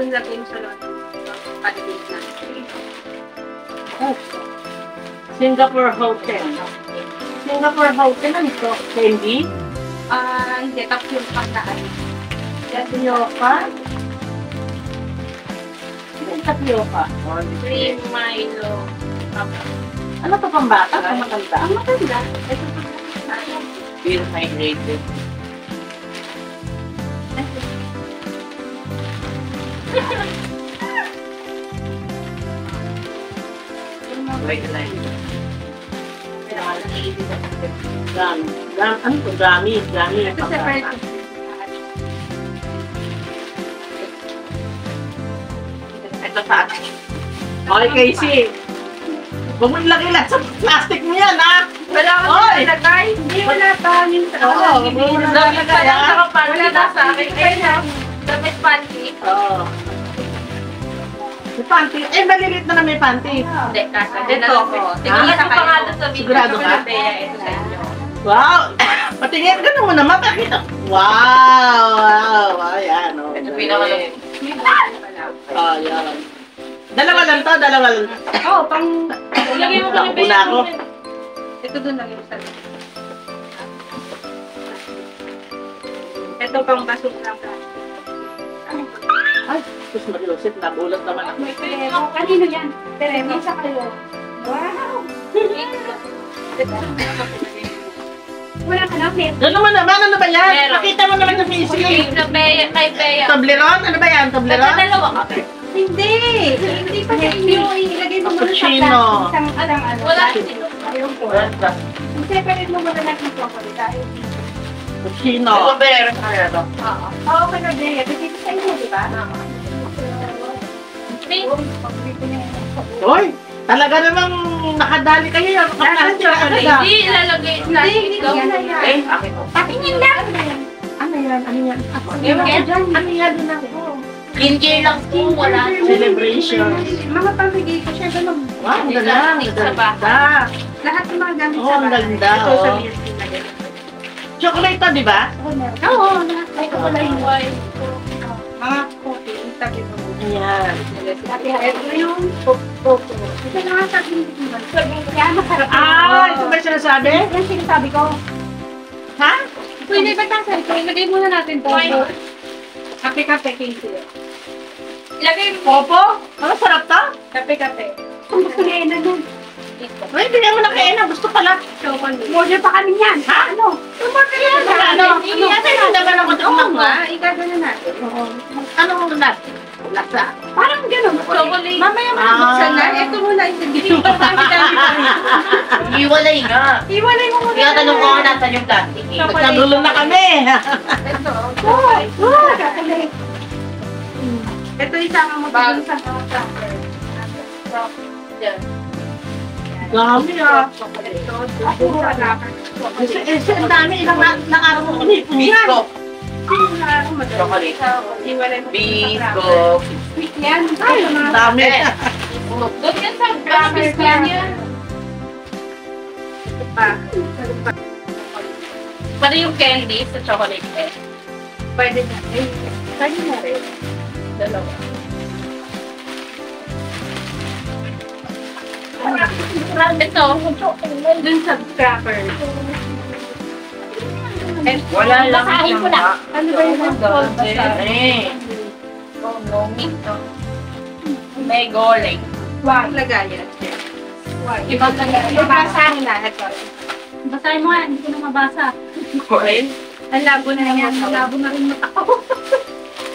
doon lagay yung salon. Palibig na. Oh. Singapore Hotel. Singapore Hotel, ano ito? Candy? Hindi. Tapos yung pagkaan. Tapioca? Ano yung tapioca? Cream, Milo. Ano to pang bata? Ang maganda? Ang maganda. Ito pa. Feel hydrated. Wait lang. Ano to? Gami. Ito separate. Ito sa akin. Okay, Casey. Huwag mo ilagay lahat sa plastic mo yan, ha? Wala ka Oy! na nilagay. Hindi, wala pa. Oo, Lagi pa lang sa panty Wala na pa. sa akin. Ayun, damit panty. Oo. May panty. Eh, malilit na may panty. Hindi, kasi din Ito. Tingnan ko pa nga doon sa video. Sigurado ka? Ito sa inyo. Wow! Patingin, ganun mo naman. Pakita. Wow! Ayan, oh. Ito pinaka- Oh, yan. Dalawa lang to, dalawa lang. Oo, pang... Lagay mo pa Naku na ako. Ito doon lang yung sa... Ito pang basok lang. Ay, sus Mariosep, nabulat naman ako. Kanino yan? Teremo sa kayo. Wow! Wala ka na, Pep. Gano'n naman, ano ba yan? Meron. Nakita mo naman sa Facebook. Kay Bea. Toblerone? Ano ba yan? Toblerone? Dalawa ka, Pep. Hindi pa sa inyo. Ilagay mo muna sa Cappuccino. plastic. Isang ano. Wala sino. Ayun po. Ito. Separate mo muna natin ito. Dahil Cappuccino. Ito meron sa kanya to. Oo. Oo, ka na, Bea. Kasi ito sa inyo, di ba? Hoy, talaga namang nakadali kayo yan. Nakadali talaga. Hindi, ilalagay. Hindi, Eh, akin to. Patingin lang. Ano yan? Ano yan? Ano yan? Skincare lang po, wala. Celebration. Mga pamigay ko siya, ganun. Wow, ang ganda. Ang ganda. Lahat ng mga gamit Oh, sa ang bahay. ganda, Ito sa oh. BSP na ganun. Chocolate to, di ba? Oo, lahat. Ay, wala yung white. Mga coffee, tabi mo. Ayan. Ito yung coco. Ito na nga sabi mo. Kaya masarap. Ah, ito ba yung sinasabi? Yan sinasabi ko. Ha? Pwede ba tayo ito? Ilagay muna natin ito. Kape-kape, Casey. Ilagay mo. Opo? Ano, sarap to? Kape-kape. Kung gusto niya na nun. Ay, hindi naman nakainan. Gusto pala. Order pa kami yan. Ha? Ano? Order yan. Ano? Hindi naman ako Oo nga, igagano natin. Ano mo na? Lasa. Parang gano'n. Chocolate. Mamaya Ah. buksan na. Ito muna. Hindi pa dami-dami pa rin. Iwalay nga. Iwalay mo muna. Kaya tanong ko kung nasan yung plastic eh. Nagkagulo na kami. Ito. Chocolate. Ito isama mo dun sa mga cracker. Dami ah. Ito. Puro cracker. Kasi ang dami. Ilang araw mo kunipon yan. Bisco. Chocolate. Iwalay mo Bisco. Sweet yan. Ay, ang dami. Doon yan sa cracker yan. Ito pa. Pwede yung candy sa chocolate cake. Pwede na. Pwede na rin. Dalawa. Ito, dun sa cracker. Wala lang. Basahin ko na. Ano ba yung Eh. Oh, no, meat to. May goling. Wag. Lagayan. Wag. Ibang lagayan. Basahin na. Ito. Basahin mo nga. Hindi ko na mabasa. Okay. Ang labo na yan. Ang labo na rin mata ko.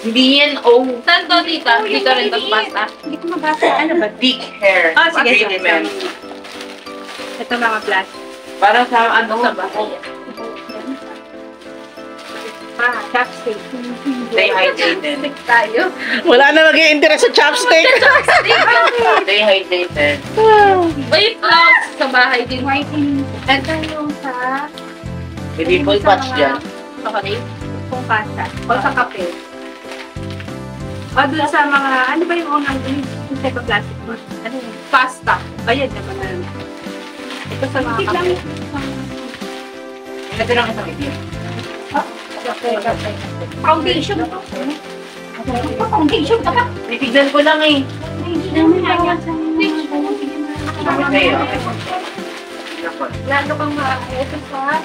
Hindi yan, oh. Saan to, tita? Dito rin to basa. Hindi ko mabasa. Ano ba? Big hair. Oh, sige, sige. Treatment. Ito mga plastic. Para sa ano sa bahay. Chopstick. Stay hydrated. Chopstick tayo. Wala na mag-i-interest sa chopstick. Stay hydrated. Wait lang. Sa bahay din. Whitening. Ito yung sa... May dimple patch dyan. Chocolate. Kung pasta. O sa kape. O dun sa mga... Ano ba yung unang yung type of plastic mo? Ano yun? Pasta. Ayan naman na. Ito sa mga kape. Ito lang isang itin. Foundation. Titignan ko lang eh. Okay, okay. Lalo kang ito sa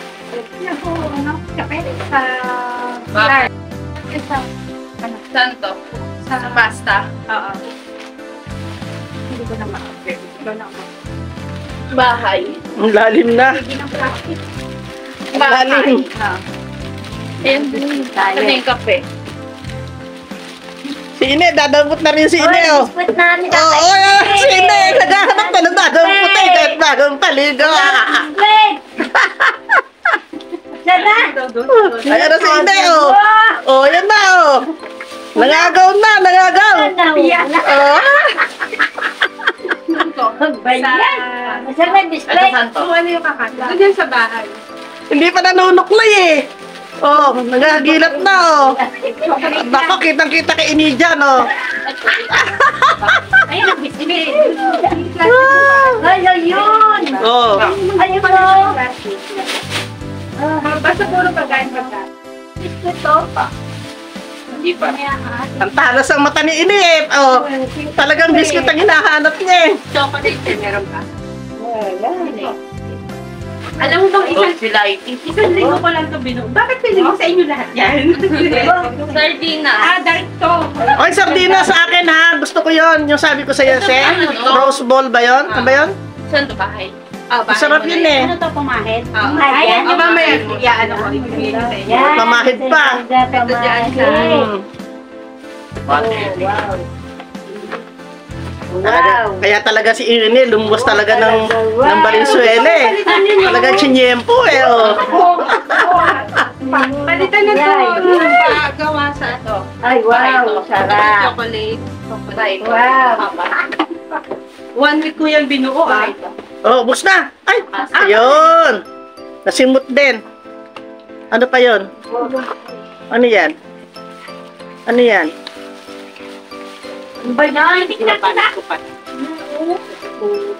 Saan to? Sa pasta? Oo. Hindi ko na ma-update. Ikaw na ako. Bahay. Ang lalim na. Hindi ng plastic. Ang lalim. Ayan din. Ano yung kape? Si Ine, dadambot na rin si Ine, oh. Biskuit namin Oo, oh, si Ine, naghahanap ka ng dadambot eh, kahit bagong paligo. Biskuit! Sada! Ayan na si Ine, oh. Oh, yan na, oh. Nangagaw na, nangagaw. Oh. Ba yan? Saan may Ano biskuit? saan to? Kung ano yung kakata. Doon yan sa bahay. Hindi pa nanunuklay eh. Oh, nagagilap na, oh. Bako, kitang-kita kay Ini dyan, oh. Ayun ang biscuit. Ay, ayun! Oh. Ayun mo! Basta puro pagkain. Biskuit to? Hindi pa. Ang talas ang mata ni Ini, eh. Oh. Talagang biscuit ang hinahanap niya, eh. Chocolate din meron ka. Wala. Alam mo bang Oh, si Lighty. isang linggo ko lang ito binuo. Bakit piling sa inyo lahat yan? Sardina. Dark to. Okay, sardina sa akin, ha. Gusto ko yon. Yung sabi ko sa'yo, se. Ano to? Rose ball ba yon? Ano ba yon? Saan to bahay? Masarap yun, eh. Ano to, pumahid? Ayan, Ayan. mamaya, ano ko, ibigay ko sa inyo. Yan. Mamahid pa. Ito dyan sa... Wow. Talaga, kaya talaga si Irene, lumuwas talaga ng Valenzuela, eh. Talagang chinyempo, eh, oh. Palitan na to. Pagawa sa to. Ay, wow. Sarap. Chocolate. Bahay ko. Wow. 1 week ko yan binuo, ah. Oh, bus na. Ay, ayun. Nasimot din. Ano pa yon? Ano yan? Ano yan? Ba yan?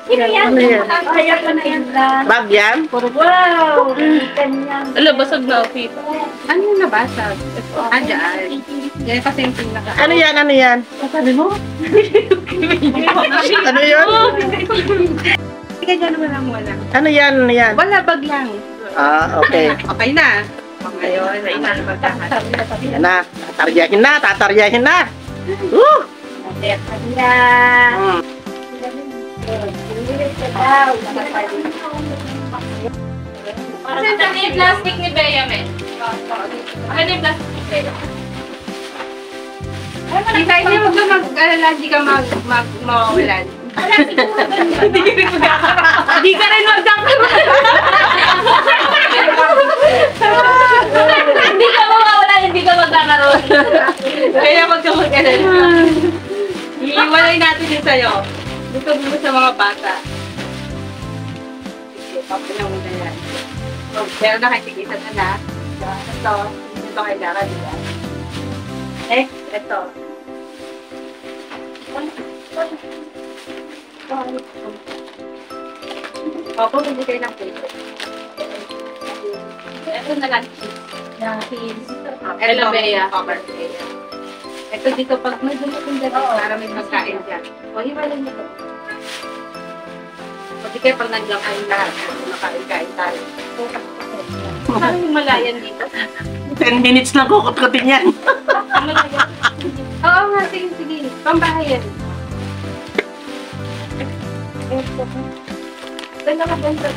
Sino yan? Ano yan? Ayaw ko na yan lang. Bag yan? Wow. Ganyan. Ala, basag na ako. Ano yung nabasag? Dyan. Yan kasi yung pinaka... Ano yan? Ano yan? Sabi mo? Ano yun? Sige, dyan naman lang wala. Ano yan? Ano yan? Wala, bag lang. Ah, okay. Okay na. Ngayon, ay na magkakaroon. Yan na. Tataryahin na. Tataryahin na. Woo! Ayan. Kasi ano yung plastic ni Bea, men? Ano yung plastic ni Bea? Hindi tayo niya mag-alala, hindi ka mawawalan. Hindi ka rin magkakaroon. Hindi ka mawawala, hindi ka magkakaroon. Kaya wag ka mag-alala. Iiwalay natin yun sa'yo. Dito mo sa mga bata. Sige, papunan mo na yan. So, meron na kayo tigisan na na. Ito, ito kailangan nila. Next, ito. Opo, hindi kayo ng peso. Ito na lang. Hello, Bea. Cover Bea. Ito dito, pag may dumating dyan, para may pagkain dyan. O, hiwalay mo to. O, di kayo pag nandiyan kayo lahat, makain-kain tayo. Parang Himalayan dito. 10 minutes lang kukot-kutin yan. Himalayan. Oo nga, sige, sige. Pambahay yan. Ganda ka ganda.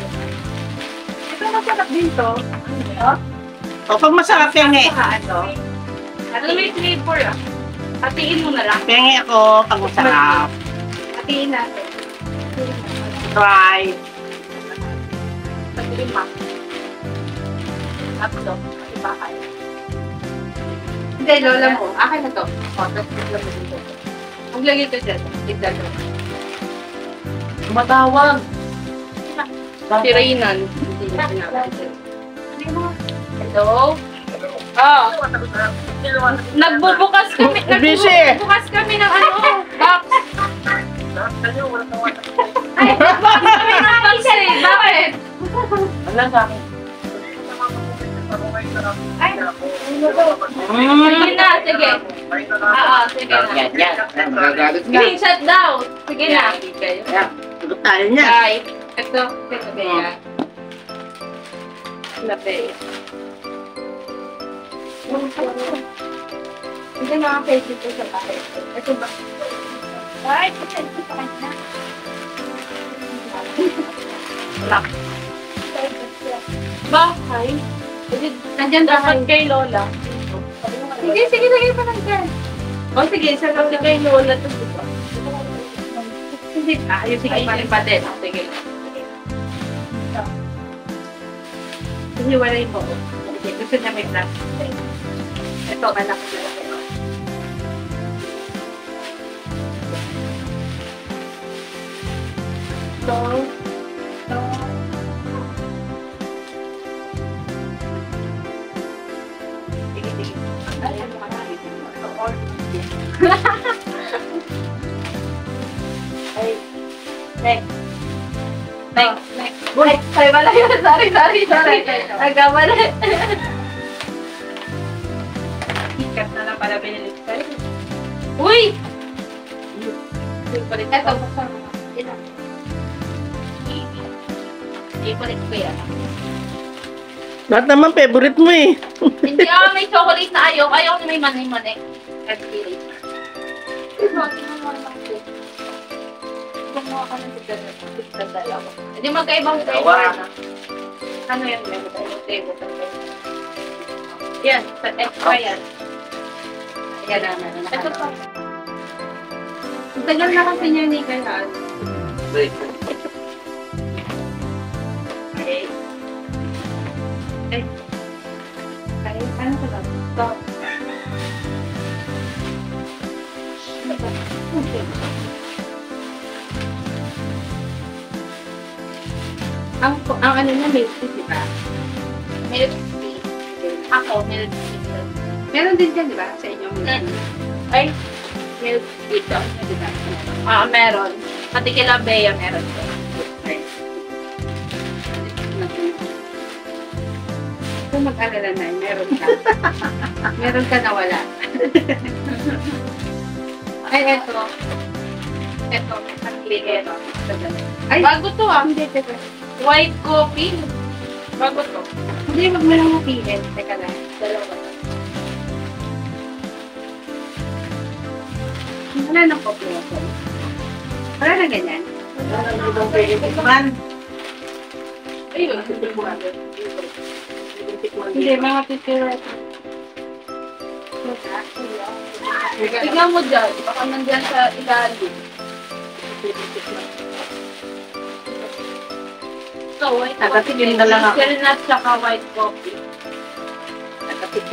Ito masarap din to. O, pag masarap, penge. Ano may flavor ah? Hatiin mo na lang. Penge ako pag masarap. Hatiin natin. Try. Pag-lima. Tapos, ibahay. Hindi, lola mo. Akin na to. O, tapos bigla mo dito. Maglagay ka dyan. Tignan mo. Matawag. Si Raynan. Hindi mo sinabi. Hello? Oh. Nagbubukas kami. Busy. Nagbubukas kami ng ano, box. Ay, nagbubukas kami ng box eh. Bakit? Wala sa akin. Sige na, sige. Oo, sige na. Yan. Magagalit ka. Screenshot daw. Sige na. Yan. Sagot tayo niya. Ay, ito. Ito ba yan? Lape. Hindi nga ang face dito sa bahay. Ito ba? Ay, ito sa kanya. Bahay. Nandiyan dapat kay Lola. Sige pa nandiyan. O sige, isa lang si kay Lola. Ito diba? Hindi. Ayusin ko pa rin pa din. Sige. Hiwalay mo. Okay, gusto niya may plastic. Ito, anak ko na. Ito. Sige. Ayan, makakait mo. Ito, all. Ay. Next. Next. Uy, ay wala yun. Sorry. Nagkamali. Ikat na lang para binilis tayo. Uy! Ito, buksan mo. Ipalit ko yan. Lahat naman favorite mo eh. Hindi may chocolate na ayaw. Ayaw na may mani-mani. Nag-delete. Gumawa ka ng Dalawa. Hindi magkaibang Dalawa. flavor na. Ano yan? May flavor. Yan, sa extra yan. Yan na. Ito pa. Ang tagal na kasi niya ni Kayaan. Wait. Okay. Ay, ano ko lang? Stop. Ang ano niya, milk tea, di ba? Milk tea. Ako, milk tea. Meron din dyan, di ba? Sa inyong milk tea. Ay, milk tea daw. Di ba? Meron. Pati kila Bea meron ko. Kung mag-alala na, meron ka. Meron ka na wala. Ay, eto. Eto, pag-click eto. Ay, Bago to hindi, teka. White coffee. Bago to. Hindi, wag mo lang mapihin. Teka lang. Dalawa. Wala nang coffee ako. Wala na ganyan. Man, Ayun. Hindi, mga titira. Tignan mo dyan. Baka nandyan sa ilalim. So, white Nakatikim na lang ako. Hazelnut tsaka white coffee. nakatikim.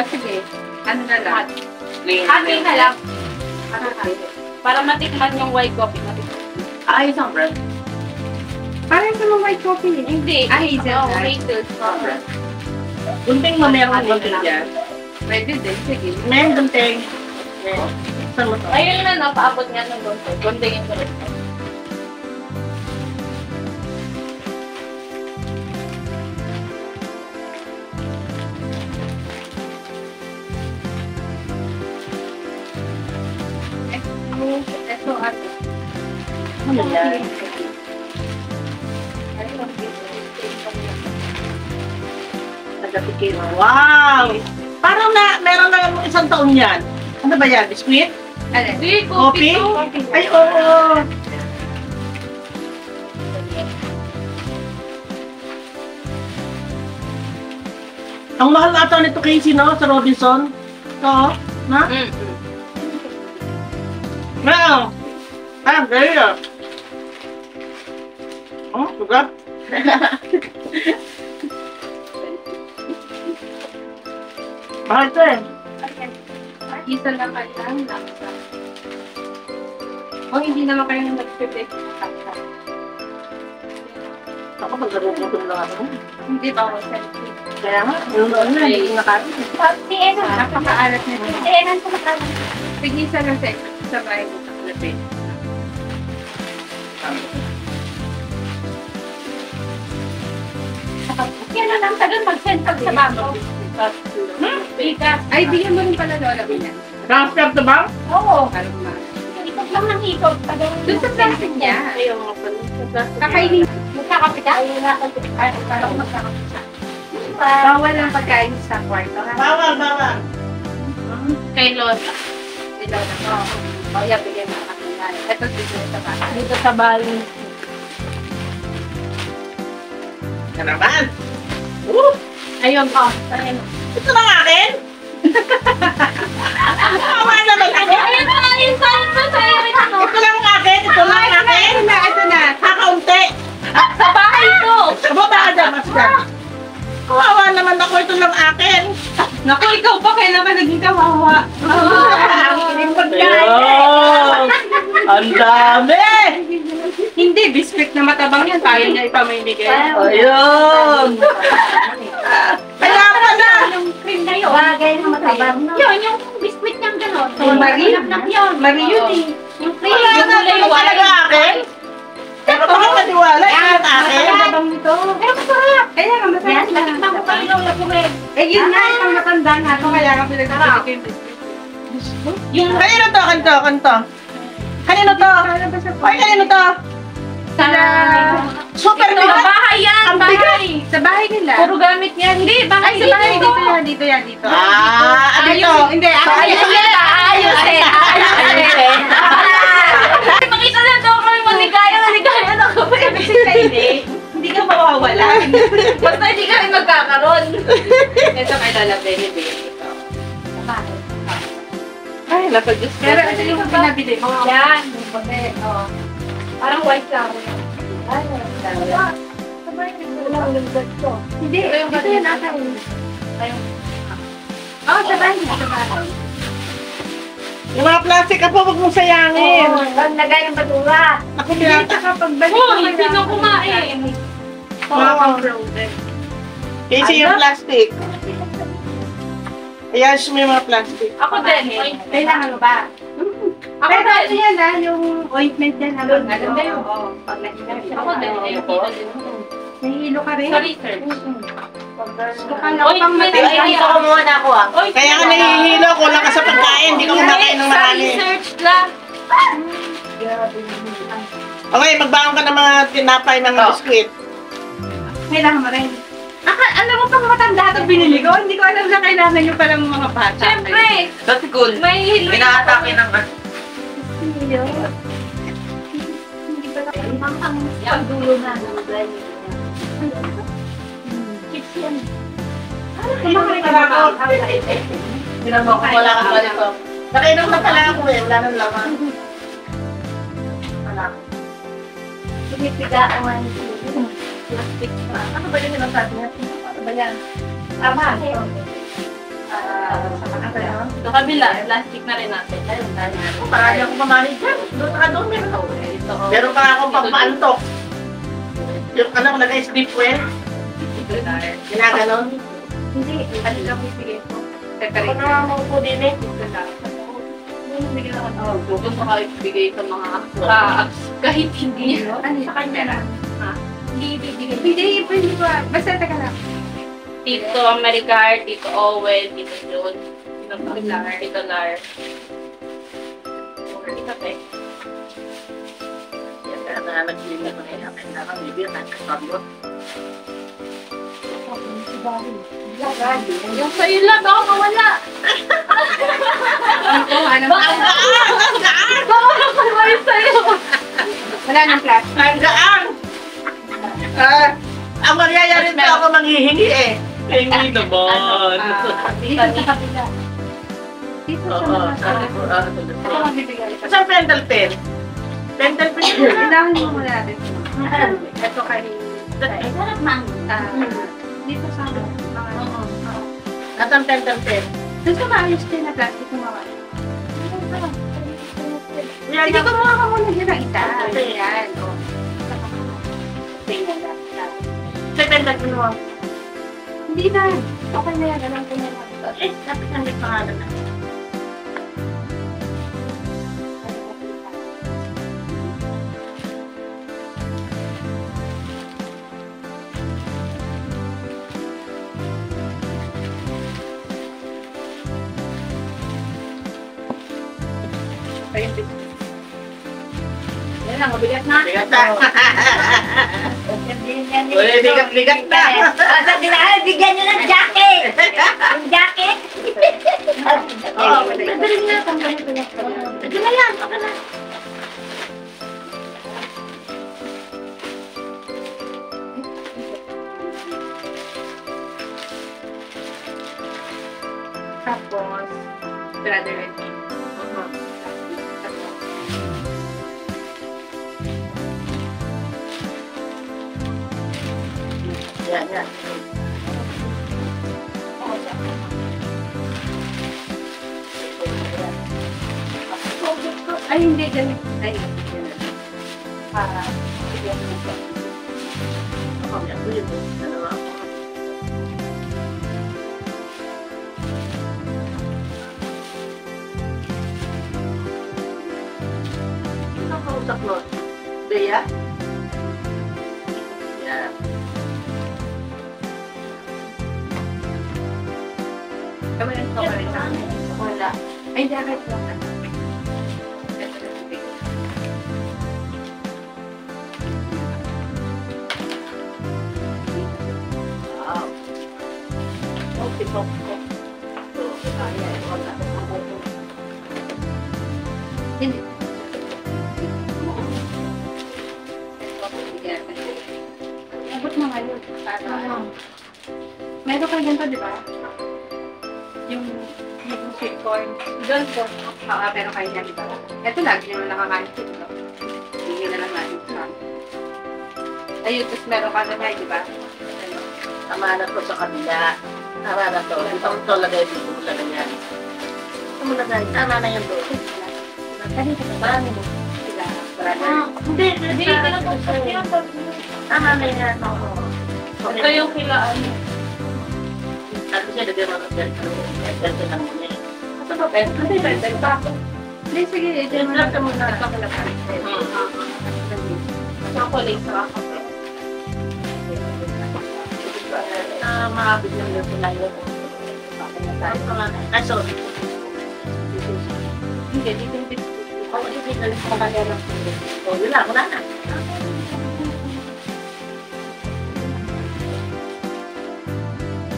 Sige. Ano na lang? Hati na lang. Para matikman yung white coffee. Ayos ang brand. Parang sa mga white coffee. Hindi. Hazelnut. Oo, hazelnut. Gunting mo meron gunting dyan. Pwede din. Sige. Meron gunting. Saan mo to? Ayun na, napaabot nga ng gunting. Guntingin ko rin. Ito, ito. Ano yan? Nakatikim. Wow! Parang meron na yung isang taon yan. Ano ba yan? Biskuit? Ano? Hindi, Coffee? coffee to. Ay, oo. Ang mahal ata nito Casey, no? Sa Robinson. Oo. Na? No. Ah, very good. Oh, sugat. Mahal ito eh. Isa lang kailang laksa. O hindi naman kayo nag-prepare ng laksa. Ako, magkaroon lang ako. Hindi ba ako selfie? Kaya nga, yung noon na, hindi ko nakain. Si Enan. Napakaalat na Si Enan sa matagal. Sige, isa lang sa bahay mo sa Pilipin. Yan na lang tagal mag-send pag sa bago. Bigas. Ay, bigyan mo rin pala Lola Binas. Transfer to ba? Oo. Parang ma. Ikot lang ng ikot. Doon sa plastic niya. Ayaw nga pala. Sa plastic. Kakainin. Magkakapita? Ay, parang magkakapita. Bawal ang pagkain sa kwarto. Ha? Bawal, bawal. Kay Lola. Si Lola ko. O, yeah, bigyan mo ang kanina. Ito dito sa bahay. Dito sa bali. Yan naman. Ayun pa. Ito lang akin? Awa naman ako. Ayun pa, ayun pa, ayun pa, sa'yo. Ito lang akin, ito lang akin. Ito na. Kakaunti. Sa bahay ko. Kababa dyan, mas dyan. Kawawa naman ako, ito lang akin. Naku, ikaw pa kailan ka naging kawawa? Ayun! Ang dami! Hindi, biscuit na matabang yan. Tayo niya ipamimigay. Ayun! Kaya pala! Yung cream na yun. Bagay na matabang. Yun, yung biscuit niyang gano'n. Yung Marie? Nap yun. Marie yun eh. Yung cream. Wala Yung na kulay ito talaga white. akin. Pero bakit maniwala? Ito lang akin. Matabang nito. Pero masarap. Kaya nga, masarap Yan, na. natikman ko pa yung lola ko eh. Eh, yun nga, isang matanda nga ito. Kaya nga pinagsasabi ko yung biscuit. Yung Kanino to? Kanino? Kanino to? Ay, kanino to? Sa... Super Ito, bigat! bahay yan. Ang bigat! Bahay. Sa bahay nila. Puro gamit yan. Hindi, bahay Ay, sa bahay. Dito yan. Dito. Dito! Hindi, Ayusin. Ayusin. Ayusin. Ay, makita na daw kami maligaya na ako. Kasi hindi. Hindi ka mawawala. Basta hindi ka rin magkakaroon. Ito kay Lola Benny Bell. Ay, napag-Diyos ko. Pero ito yung pinabili mo. Yan. Yung puti. Oh. Parang white lang. Ay, sabay ko lang yung bag ko. Hindi, ito yan ata. Oh, sa bahay niya. Sa bahay. Yung mga plastic ka po, huwag mong sayangin. Ang lagay ng basura. Ako Hindi, pinata. kapag balik Oh, mo hindi na kumain. Mga pang-frozen. Kasi yung plastic. Ayan, may mga plastic. Ako din. Kailangan mo ba? Ako Pero ano din. yan yung ointment yan. Alam mo yun? Pag Ako din. Ayoko din. nahihilo ka rin. Sa research. Kala ko pang matay. Ay, ako muna ako ah. Kaya ka nahihilo, kulang ka sa pagkain, hindi ka kumakain ng Sa marami. research lang. Okay, magbaon ka ng mga tinapay, mga biskuit. Kailangan mo rin. Alam mo pang matanda ito binili ko. Hindi ko alam na kailangan nyo palang mga bata. Siyempre, That's cool. may hilo. Inaatake ng Yung dulo na ng blind. Chips yan. Kumakain ka ba? Ginagawa ko, wala ka pala ito. Nakainom na pala ako eh, wala nang laman. Wala ko. Pinipiga ang plastic pa. Ano ba yung sinasabi natin? Ano ba yan? Tama. Sa kabila, plastic na rin natin. Ayun, tayo na. Marami akong mamani dyan. Doon ka doon, meron ako. Ito, Meron pa akong pampaantok. Yung ano, lagay sleepwear. Ginaganon. Hindi. Ano lang bibigay ko? Ako na mo po din eh. Gusto ko kayo bigay sa mga ka kahit hindi. Ano sa kanya na? Hindi bibigay. Hindi, hindi ko. Basta taka lang. Tito Americar, Tito Owen, Tito John, Tito Lar. Tito Pe. Yan, kaya nagsilat na kaya. Kailangan bibigyan ng kasabot. Yung sa'yo lang, ako mawala. Ano ko? Ano ba? Ang gaan! Ang gaan! Mawala yung sa'yo. Wala nang plastic. Ang gaan! Ang mangyayari ito ako manghihingi eh. Hingi naman. Dito sa kabila. Dito sa Oo, mga sabi ko, Ito ang bibigay. Saan pentel pen? Pentel pen yun. Kailangan mo muna natin. Ito kay... Sarap man. Dito sa mga... At ang pentel pen? Doon sa maayos din na plastic mo mga. Yan Sige, yung... kumuha ka muna dyan ng isa. Okay. Ayan. O. Sa pentel pen mo. Hindi na. Okay na yan. Alam ko na yan. Eh, dapat nang may pangalan na. pa yung biscuit. Yan lang, mabigat na. Bigat na. Wala, bigat na. Sabi na, bigyan nyo ng jacket! Yung jacket! Oo, Madali na, tanggalin ko na. Ito na yan, okay na. Tapos, brother and me. Yan, yan. Ay, hindi, ganito. Ay, hindi, ganito. Bigyan mo siya. Okay, ako yun. Dalawa ako. Sino ang kausap mo? Bea? Yan. Kami lang ito, kami lang. Wala. Ay, hindi, kahit lang. Ito na si Bea. Wow. Okay, okay. Hindi. Abot mo ngayon. Meron kayo ganito, di ba? Yung sweet corn. Doon po. Meron kayo yan, di ba? Ito lagi naman nakakain ito. Hindi na lang natin ito. Ayun, tapos meron ka na ngayon, di ba? Tama na to sa kabila. Tama na to. Ito ito lagay dito mo lagay yan. Ito mo lagay. Tama na yan doon. Kasi ito ba? Sila, brother. Hindi. Hindi ka lang po. Tama na yan. Oo. Ito yung kilaan. Sabi siya, lagay mo ng belt. Belt na lang muna eh. Ito ba, Ben? Hindi, Ben. Hindi, sige. Ito mo lang. Ito mo na. Ito ko lang. Chocolate sa kape. Makabigyan mo sila yun. Ay, sorry. Hindi, dito yung biscuit. Oo, hindi na lang sa kanya lang. Oo, yun lang. Wala na.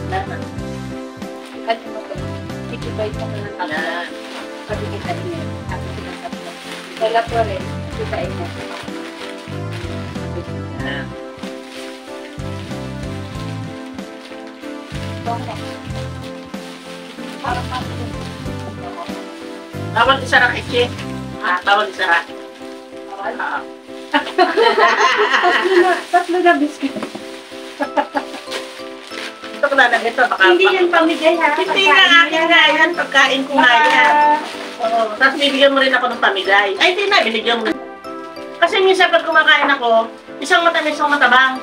Wala na. Ano mo ba? Ikibay mo na ng tapos. Yan. Sabi kita niya. Sabi kita sa tapos. Wala po rin. Kita ina. Yan. Tawag isa ra kay tawag isa ra. Tatlo na biscuit. Ito ko na lang ito. Baka, Hindi yan pamigay ha. Hindi nga akin nga yan. Pagkain ko nga yan. Oo. Tapos bibigyan mo rin ako ng pamigay. Ay, hindi na. Binigyan mo rin. Kasi minsan pag kumakain ako, isang matamis, isang matabang.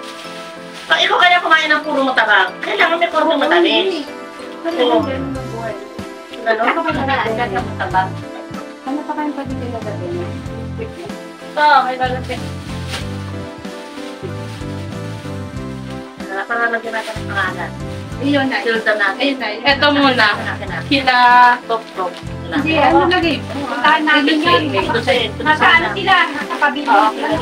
Pag ikaw kaya kumain ng puro matabang, kailangan may konting matamis. Oo. Ano? Ako pa nag-agad na matabang. Ano pa kayo pwede nilagay niya? Ito, may lalapit. Parang lagyan natin ng pangalan. Iyon na. Sildan natin. Ayun na. Ito muna. Akin na. Kila Top. Hindi, ano lagay? Puntahan natin yan. Nasaan sila? Nakakabili.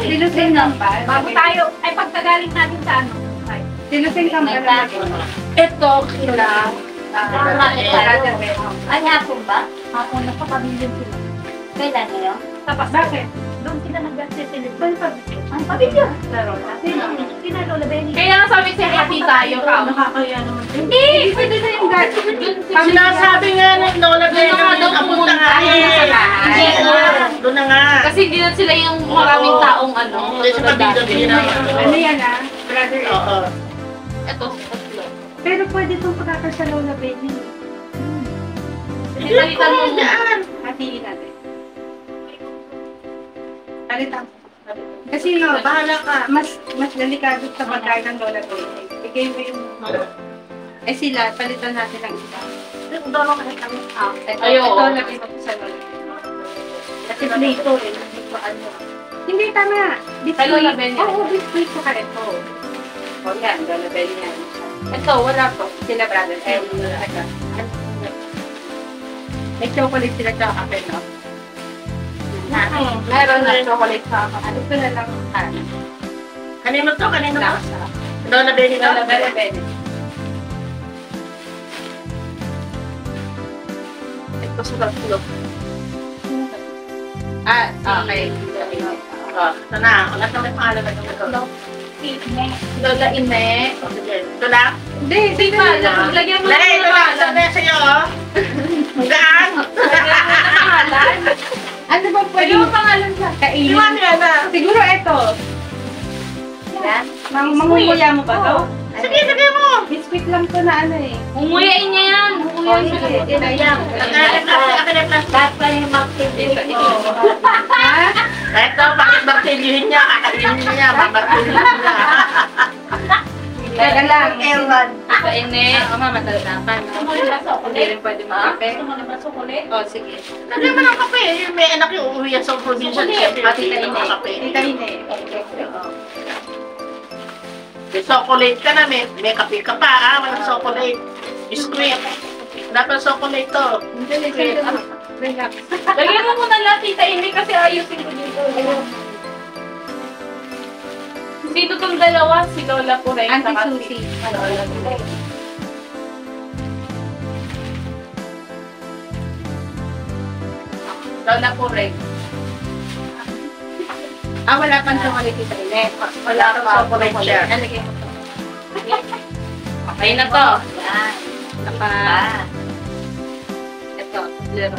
Silusin lang ba? Bago tayo, ay pagkagaling natin sa ano? Silusin ka ba lagi? Ito, kila. Ay, hapon ba? Ako, nakakabili sila. Kailan nyo? Tapos, bakit? Doon sila nag-silusin. Ang pabili. Laro na. Sino Lola Benny? Kaya nga sabi siya, hati tayo ka. Nakakaya naman. Hindi! Pwede na yung gato. Sinasabi nga ng Lola Bea Doon na nga daw apunta nga pumunta. eh. Doon na nga. Kasi hindi na sila yung maraming taong ano. Hindi sa kabila-bila. Ano yan ah? Brother. Oo. Ito, tatlo. Pero pwede itong pagkakal sa Lola Benny. Hindi ko mo dyan. Hatiin natin. Palitan. Kasi Bahala ka. mas delikado sa pagkain ng Lola Benny. Bigay mo yung... Eh sila, palitan natin ang isa. Doon ako kahit kami. Ito, Ayaw. ito lagay mo sa Lola Benny. Kasi plito eh. Hindi ko ano. Hindi, tama. Kay Lola Benny. Oo, biscuit sa ito. O yan, Lola Benny yan. Ito, wala po. Sila brother. Eh, may chocolate sila tsaka kape, no? Meron na chocolate sa akin. Ano ko na lang ano? Kanino to? Kanino to? Lasa. Lola Benny to? Lola Bene. Ito sa tatlo. Ah, okay. Oh, ito na. Wala na may pangalan na ito. Lola Ine. Sige. Ito na? Hindi, hindi pa. Lagyan mo Lay, ito na. Ito na sa'yo, oh. Ang gaan. pangalan. Ano ba pwede mo pangalan sa kainin? Iwan yan na. Siguro ito. Yan. Mangunguya mo ba to? Sige, sige mo. Biscuit lang to na ano eh. Umuyain niya yan. Umuyain siya. Inayang. Akin na plastic. Lahat pa yung mag-tibig. Ha? Kahit daw, bakit bartilyohin niya? Kakainin niya. Babartilyohin niya. Teka lang. Ewan. Kainin. Oo, mama, talatakan. Hindi rin pwede makape. Oh, sige. Lagyan mo ng kape. Yung may anak yung uuwi yan sa probinsya. Siyempre, Tita hindi Ine. kape. Tita Ine. May chocolate ka na, may kape ka pa, ah. Walang chocolate. Biskuit. Dapat chocolate to. Biskuit. Relax. Lagyan mo muna lahat, Tita Ine, kasi ayusin ko dito. Dito tong dalawa, si Lola Pureng. Auntie saka Susie. si Lola Pureng. Lola Pureng. Ah, wala pang chocolate Tita Ine. Wala kang chocolate siya. Nalagay mo to. Okay na to. Yan. Naka... Ah. Ito. Lero.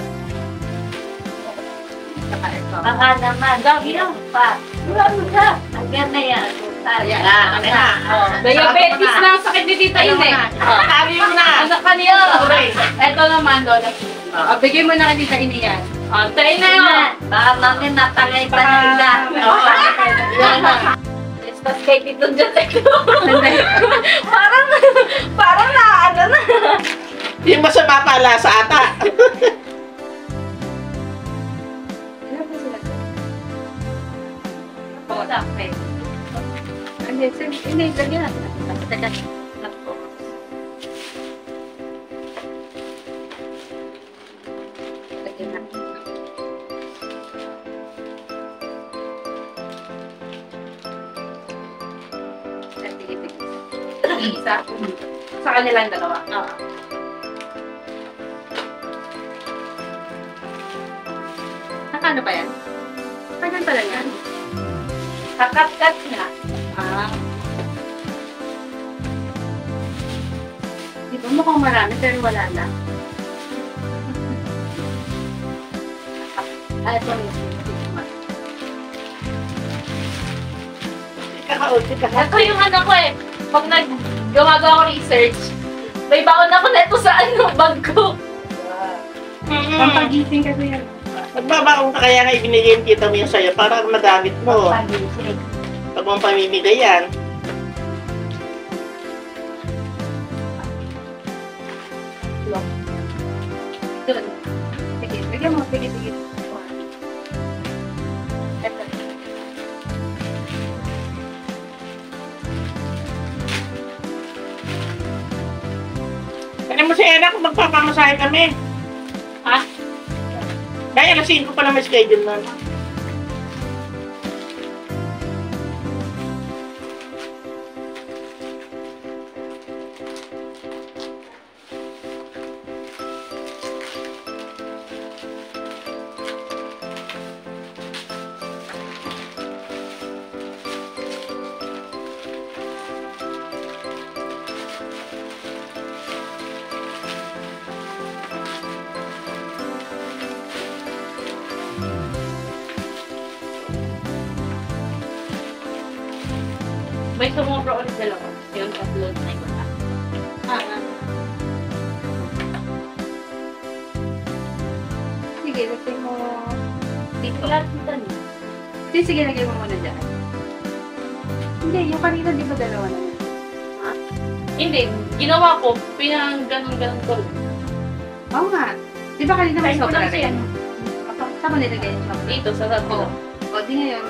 Saka ito. Baka naman. Dami lang pa. Wala mo na. Hanggang na yan. Ayan. Ah, okay na. Oh, diabetes na ang sakit ni Tita Ine. Oh. Sabi mo na. Anak ka niya. Pureng. Ito naman, Lola. Oh, bigay mo na kay Tita Ine yan. Oh, try na yun. Baka mami matangay pa na isa. Yan na. Tapos kay Tito Joseph. parang na, ano na. Yung masama pala sa ata. Ano po sila? Okay. Hindi, lagyan natin. Teka. Lagyan natin. Isa. Sa kanilang dalawa. Oo. Nakano pa yan? Kailan pala yan? Kakat-kat na. Ah. Di ba mukhang marami pero wala na? Ah, ito yung Kakaunti ka. Ito yung ano ko eh. Pag nag-gumagawa ko research, may baon ako na ito sa ano, bag ko. pampagising kasi yan. Magbabaong ka kaya nga ibinigay kita mo yung sa'yo para magamit mo. Pag mong pamimigay yan. Doon. Sige, bigyan mo. Sige. Ito. Kaya mo si Ella kung magpapamasahe kami. Ha? Kaya alas 5 pa lang may schedule nun. May sumobra ulit dalawa. Yung upload na yung wala. Sige, lagay mo dito. Lahat nito niya. Sige, lagay mo muna dyan. Hindi, yung kanina di ba dalawa na yun? Hindi, ginawa ko, pinang-ganon-ganon ko. Oo nga. Di ba kanina may Kain ko sobra lang siya. rin? Saan mo nilagay yung sobra? Dito, sa tatlo. O, di ngayon.